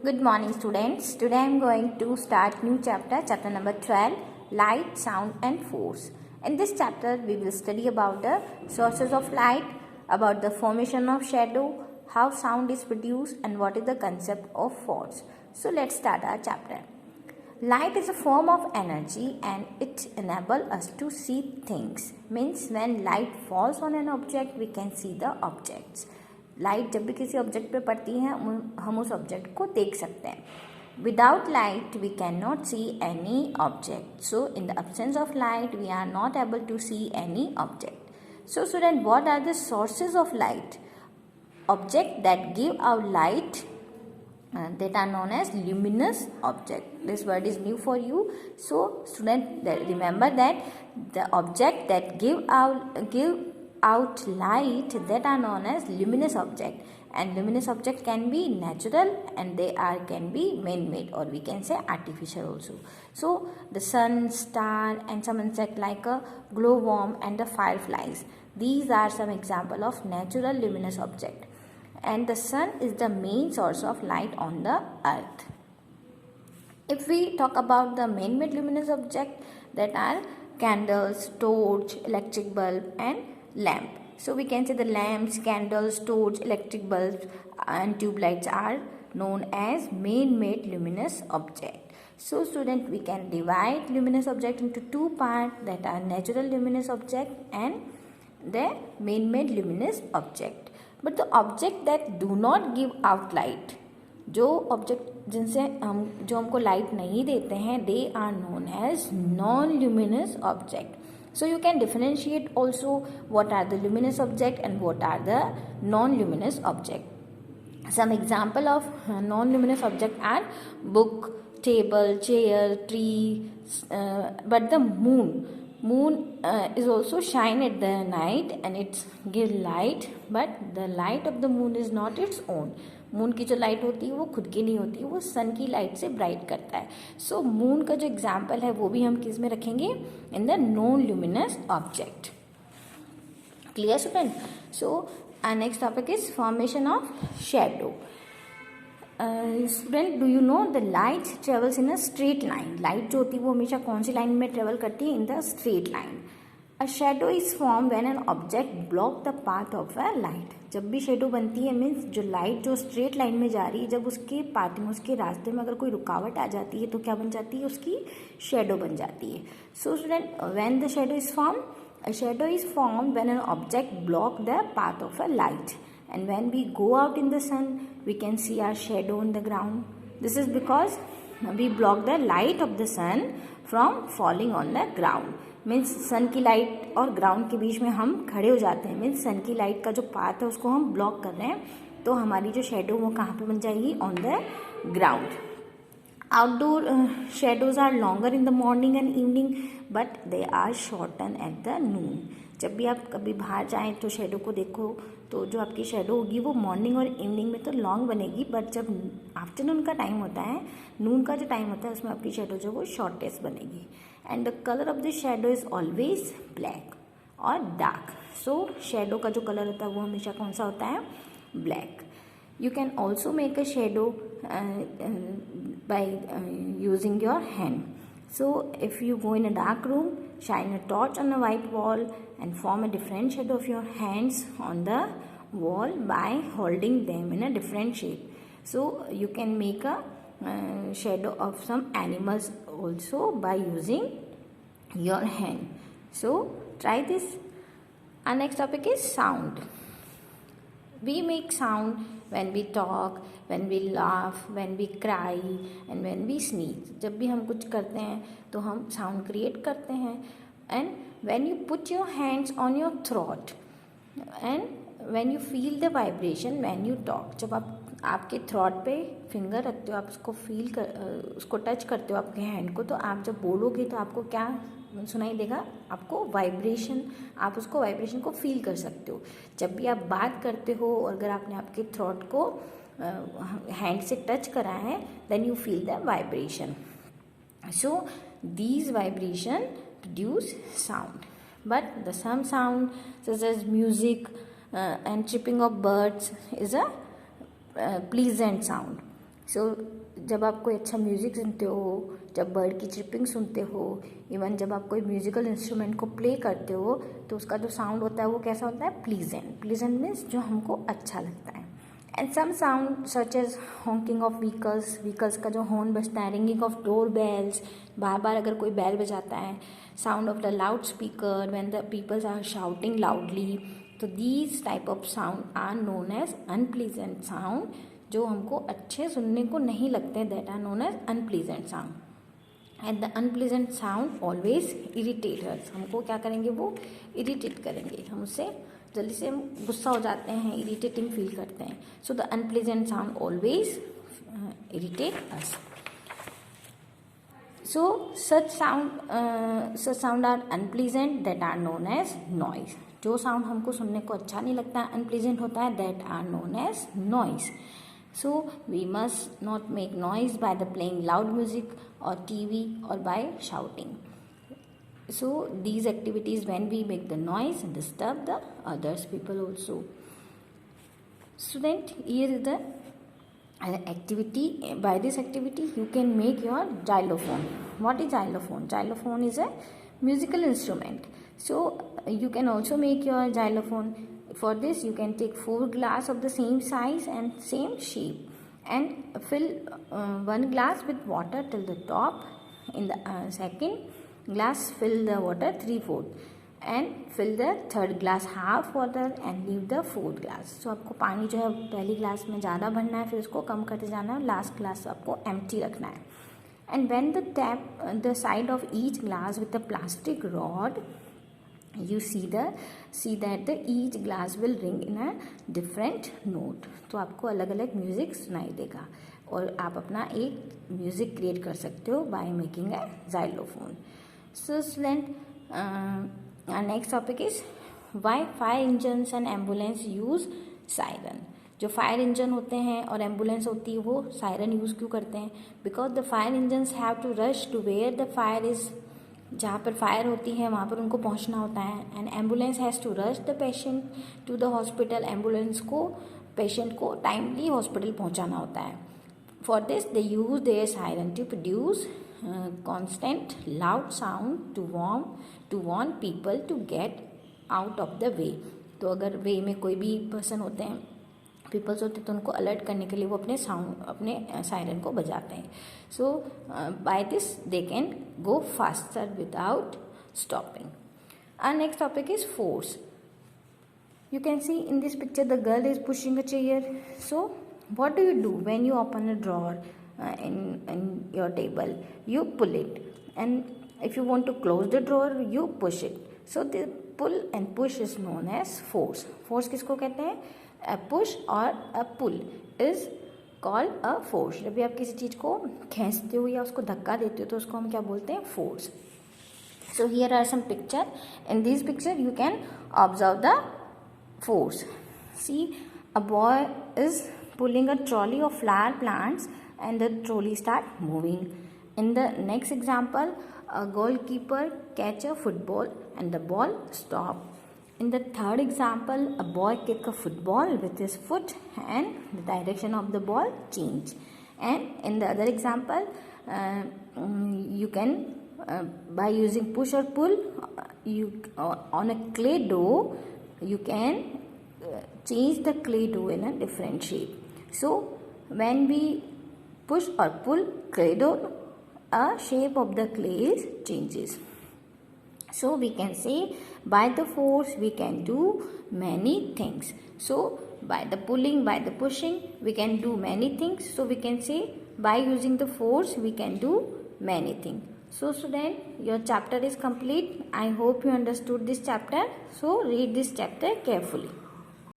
Good morning, students. Today I am going to start new chapter number 12, light, sound and force. In this chapter, we will study about the sources of light, about the formation of shadow, how sound is produced and what is the concept of force. So let's start our chapter. Light is a form of energy and it enables us to see things. Means when light falls on an object, we can see the objects. Light जब भी किसी object पे पड़ती है हम उस object को देख सकते हैं. Without light we can not see any object. So in the absence of light we are not able to see any object. So student, what are the sources of light? Object that give out light that are known as luminous object. This word is new for you. So student, remember that the object that give out light, that are known as luminous object, and luminous object can be natural and they can be man-made, or we can say artificial also. So the sun, star and some insect like a glowworm and the fireflies, these are some example of natural luminous object. And the sun is the main source of light on the earth. If we talk about the man-made luminous object, that are candles, torch, electric bulb and lamp. So we can say the lamps, candles, torch, electric bulbs and tube lights are known as man-made luminous object. So student, we can divide luminous object into two parts, that are natural luminous object and the man-made luminous object. But the object that do not give out light, जो object जिनसे जो हमको light नहीं देते हैं, they are known as non luminous object. So you can differentiate also what are the luminous object and what are the non-luminous object. Some example of non-luminous object are book, table, chair, tree, but the moon is also shine at the night and it give light, but the light of the moon is not its own. Moon की जो light होती है वो खुद की नहीं होती, वो सन की लाइट से ब्राइट करता है. सो मून का जो एग्जाम्पल है वो भी हम किस में रखेंगे? In the non luminous object. Clear student? So next topic is formation of shadow. Student, do you know the light travels in a straight line. Light जो होती है वो हमेशा कौन सी लाइन में ट्रेवल करती है? In the straight line. A shadow is form when an object block the path of a light. जब भी शेडो बनती है मीन्स जो लाइट जो स्ट्रेट लाइन में जा रही है, जब उसके पाथ में, उसके रास्ते में अगर कोई रुकावट आ जाती है तो क्या बन जाती है? उसकी शेडो बन जाती है. So student, when the shadow is form, a shadow is form when an object block the path of a light. And when we go out in the sun, we can see our shadow on the ground. This is because we block the light of the sun from falling on the ground. Means sun की light और ground के बीच में हम खड़े हो जाते हैं. Means सन की लाइट का जो पाथ है उसको हम ब्लॉक कर रहे हैं, तो हमारी जो शेडो वो कहाँ पे बन जाएगी? On the ground. Outdoor shadows are longer in the morning and evening, but they are shorten at the noon. जब भी आप कभी बाहर जाएं तो शेडो को देखो, तो जो आपकी शेडो होगी वो मॉर्निंग और इवनिंग में तो लॉन्ग बनेगी, बट जब आफ्टरनून का टाइम होता है, नून का जो टाइम होता है, उसमें आपकी शेडो जो वो शॉर्टेस्ट बनेगी. And the colour of the shadow is always black और डार्क. सो शेडो का जो कलर होता है वो हमेशा कौन सा होता है? Black. You can also make a shadow by using your hand. So if you go in a dark room, shine a torch on a white wall and form a different shadow of your hands on the wall by holding them in a different shape. So you can make a shadow of some animals also by using your hand. So try this. Our next topic is sound. We make sound when we talk, when we laugh, when we cry and when we sneeze. जब भी हम कुछ करते हैं तो हम sound create करते हैं. And when you put your hands on your throat and when you feel the vibration when you talk. जब आप आपके थ्रॉट पे फिंगर रखते हो, आप उसको टच करते हो आपके हैंड को, तो आप जब बोलोगे तो आपको क्या सुनाई देगा? आपको वाइब्रेशन. आप उसको वाइब्रेशन को फील कर सकते हो. जब भी आप बात करते हो और अगर आपने आपके थ्रॉट को हैंड से टच करा है, then you feel the vibration. So these vibration produce sound. But the some sound such as music and chirping of birds is a pleasant sound. जब आप कोई अच्छा म्यूज़िक सुनते हो, जब बर्ड की चिपिंग सुनते हो, इवन जब आप कोई म्यूजिकल इंस्ट्रूमेंट को प्ले करते हो, तो उसका जो साउंड होता है वो कैसा होता है? प्लीजेंट। प्लीजेंट मीन्स जो हमको अच्छा लगता है। And some sound such as honking of vehicles का जो हॉर्न बजता है, रिंगिंग ऑफ डोर बेल्स, बार बार अगर कोई बेल बजाता है, sound of the loudspeaker when the peoples are shouting loudly, तो these type of sound are known as unpleasant sound, जो हमको अच्छे सुनने को नहीं लगते, that are known as unpleasant sound. And the unpleasant sound always irritate us, हमको क्या करेंगे? वो इरिटेट करेंगे, हम उससे जल्दी से गुस्सा हो जाते हैं, इरिटेटिंग फील करते हैं। So the unpleasant sound always irritate us. So such sound are unpleasant, that are known as noise. जो साउंड हमको सुनने को अच्छा नहीं लगता, अनप्लीजेंट होता है, that are known as noise. So we must not make noise by the playing loud music or TV or by shouting. So these activities, when we make the noise, disturb the others people also. Student, here is the activity. By this activity you can make your xylophone. What is xylophone? Xylophone is a musical instrument. So you can also make your xylophone. For this you can take 4 glass of the same size and same shape and fill 1 glass with water till the top. In the second glass fill the water 3/4 and fill the third glass half water and leave the fourth glass. So आपको पानी जो है पहली glass में ज़्यादा भरना है, फिर उसको कम करते जाना है, लास्ट ग्लास आपको एम्प्टी रखना है. And when the tap the side of each glass with a plastic rod, you see that the each glass will ring in a different note. तो आपको अलग अलग म्यूज़िक सुनाई देगा और आप अपना एक म्यूज़िक क्रिएट कर सकते हो by making a xylophone. So student, our next topic is why fire engines and ambulance use siren. जो फायर इंजन होते हैं और एम्बुलेंस होती है वो सायरन यूज़ क्यों करते हैं? Because the fire engines have to rush to where the fire is, जहाँ पर फायर होती है वहाँ पर उनको पहुँचना होता है. And ambulance has to rush the patient to the hospital, ambulance को पेशेंट को टाइमली हॉस्पिटल पहुँचाना होता है. For this they use their siren to produce constant loud sound to warn people to get out of the way. तो अगर वे में कोई भी पर्सन होते हैं, पीपल्स होते हैं, तो उनको अलर्ट करने के लिए वो अपने सायरन को बजाते हैं. So by this they can go faster without stopping. Our next topic is force. You can see in this picture the girl is pushing a chair. So what do you do when you open a drawer in your table? You pull it, and if you want to close the drawer you push it. So the pull and push is known as force. Force किसको कहते हैं? A push or a pull is called a force. जब भी आप किसी चीज़ को खींचते हो या उसको धक्का देते हो तो उसको हम क्या बोलते हैं? Force. So here are some picture. In this picture you can observe the force. See, a boy is pulling a trolley of flower plants and the trolley start moving. In the next example, a goalkeeper catch a football and the ball stop. In the third example, a boy kick a football with his foot and the direction of the ball change. And in the other example, you can by using push or pull, on a clay dough you can change the clay dough in a different shape. So when we push or pull clay dough, a shape of the clay changes. So we can say by the force we can do many things. So by the pulling, by the pushing, we can do many things. So we can say by using the force we can do many things. So student, your chapter is complete. I hope you understood this chapter. So read this chapter carefully.